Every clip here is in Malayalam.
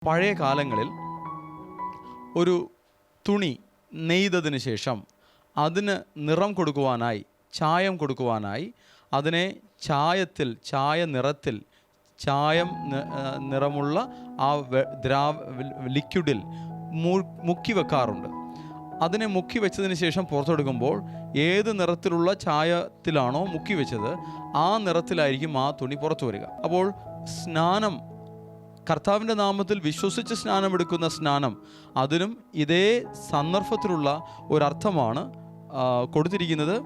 പഴയ കാലങ്ങളിൽ ഒരു തുണി നെയ്തതിന് ശേഷം അതിന് നിറം കൊടുക്കുവാനായി, ചായം കൊടുക്കുവാനായി അതിനെ ചായ നിറത്തിൽ നിറമുള്ള ആ ലിക്വിഡിൽ മുക്കി വെക്കാറുണ്ട്. അതിനെ മുക്കി വെച്ചതിന് ശേഷം പുറത്തെടുക്കുമ്പോൾ ഏത് നിറത്തിലുള്ള ചായത്തിലാണോ മുക്കി വെച്ചത് ആ നിറത്തിലായിരിക്കും ആ തുണി പുറത്തു വരിക. അപ്പോൾ സ്നാനം, കർത്താവിൻ്റെ നാമത്തിൽ വിശ്വസിച്ച് സ്നാനമെടുക്കുന്ന സ്നാനം, അതിനും ഇതേ സന്ദർഭത്തിലുള്ള ഒരർത്ഥമാണ് കൊടുത്തിരിക്കുന്നത്.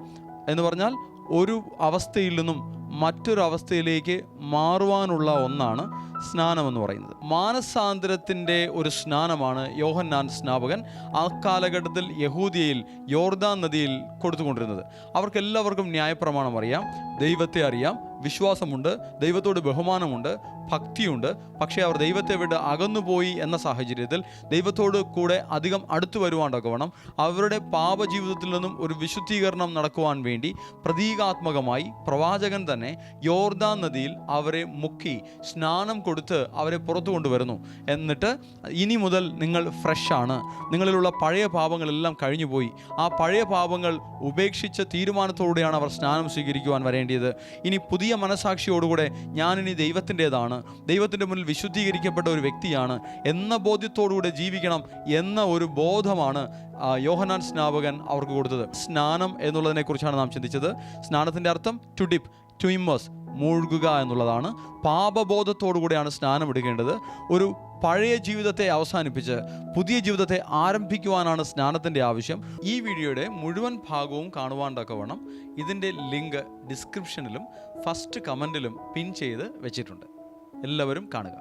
എന്ന് പറഞ്ഞാൽ ഒരു അവസ്ഥയിൽ നിന്നും മറ്റൊരു അവസ്ഥയിലേക്ക് മാറുവാനുള്ള ഒന്നാണ് സ്നാനമെന്ന് പറയുന്നത്. മാനസാന്തരത്തിൻ്റെ ഒരു സ്നാനമാണ് യോഹന്നാൻ സ്നാപകൻ ആ കാലഘട്ടത്തിൽ യഹൂദിയയിൽ യോർദാൻ നദിയിൽ കൊടുത്തുകൊണ്ടിരുന്നത്. അവർക്കെല്ലാവർക്കും ന്യായപ്രമാണം അറിയാം, ദൈവത്തെ അറിയാം, വിശ്വാസമുണ്ട്, ദൈവത്തോട് ബഹുമാനമുണ്ട്, ഭക്തിയുണ്ട്. പക്ഷേ അവർ ദൈവത്തെ വിട്ട് അകന്നുപോയി എന്ന സാഹചര്യത്തിൽ ദൈവത്തോട് കൂടെ അധികം അടുത്തു വരുവാണ്ടൊക്കെ വേണം അവരുടെ പാപജീവിതത്തിൽ നിന്നും ഒരു വിശുദ്ധീകരണം നടക്കുവാൻ വേണ്ടി പ്രതീകാത്മകമായി പ്രവാചകൻ തന്നെ യോർദാൻ നദിയിൽ അവരെ മുക്കി സ്നാനം കൊടുത്ത് അവരെ പുറത്തു കൊണ്ടുവരുന്നു. എന്നിട്ട് ഇനി മുതൽ നിങ്ങൾ ഫ്രഷാണ്, നിങ്ങളിലുള്ള പഴയ പാപങ്ങളെല്ലാം കഴിഞ്ഞുപോയി, ആ പഴയ പാപങ്ങൾ ഉപേക്ഷിച്ച തീരുമാനത്തോടെയാണ് അവർ സ്നാനം സ്വീകരിക്കുവാൻ വരേണ്ടത്. ഇനി പുതിയ മനസാക്ഷിയോടുകൂടെ ഞാനിനി ദൈവത്തിൻ്റെതാണ്, ദൈവത്തിൻ്റെ മുന്നിൽ വിശുദ്ധീകരിക്കപ്പെട്ട ഒരു വ്യക്തിയാണ് എന്ന ബോധ്യത്തോടുകൂടെ ജീവിക്കണം എന്ന ഒരു ബോധമാണ് യോഹന്നാൻ സ്നാപകൻ അവർക്ക് കൊടുത്തത്. സ്നാനം എന്നുള്ളതിനെക്കുറിച്ചാണ് നാം ചിന്തിച്ചത്. സ്നാനത്തിൻ്റെ അർത്ഥം ടു ഡിപ്പ്, ടു ഇമ്മേഴ്സ്, മൂழ்കുക എന്നുള്ളതാണ്. പാപബോധത്തോടുകൂടെയാണ് സ്നാനം എടുക്കേണ്ടത്. ഒരു പഴയ ജീവിതത്തെ അവസാനിപ്പിച്ച് പുതിയ ജീവിതത്തെ ആരംഭിക്കുവാനാണ് സ്നാനത്തിൻ്റെ ആവശ്യം. ഈ വീഡിയോയുടെ മുഴുവൻ ഭാഗവും കാണുവാൻ തക്കവണ്ണം ഇതിൻ്റെ ലിങ്ക് ഡിസ്ക്രിപ്ഷനിലും ഫസ്റ്റ് കമൻറ്റിലും പിൻ ചെയ്ത് വെച്ചിട്ടുണ്ട്. എല്ലാവരും കാണുക.